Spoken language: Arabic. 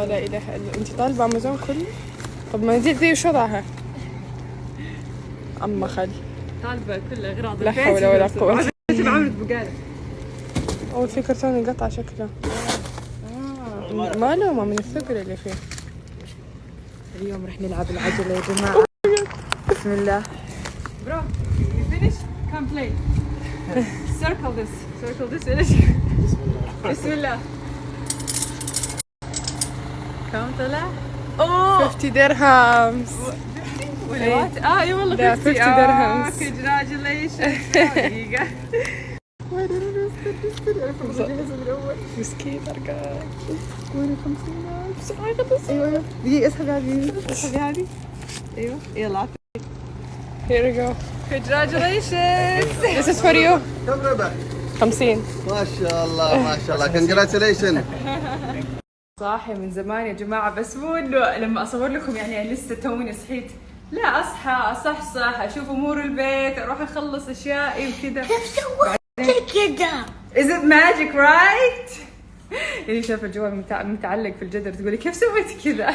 الله لا اله الا. انت طالبه امازون كله؟ طب ما دي وش وضعها؟ اما خل طالبه كل اغراض لا حول ولا قوه. عملت بقاله. اول في كرتون انقطع شكله. معلومه من الثقل اللي فيه. اليوم رح نلعب العجله يا جماعه. بسم الله. برو you finished? Come play. Circle this. ايش؟ بسم الله. كم طلع؟ اوه 50 درهمز. ولا اي والله لا 50 درهمز. congratulations. دقيقة. مسكين ارقام. قولي 50,000 بسرعه خلص. ايوه دقيقة اسحبي هذه. ايوه يلا. Here we go. Congratulations. This is for you. كم ربح؟ 50. ما شاء الله congratulations. صاحي من زمان يا جماعة، بس مو انه لما اصور لكم يعني لسه توني صحيت، لا اصحى اصحصح اشوف امور البيت، اروح اخلص اشيائي وكذا. كيف سويت كذا؟ Is it magic right؟ يعني شايفة الجوال متعلق في الجدر تقولي كيف سويت كذا؟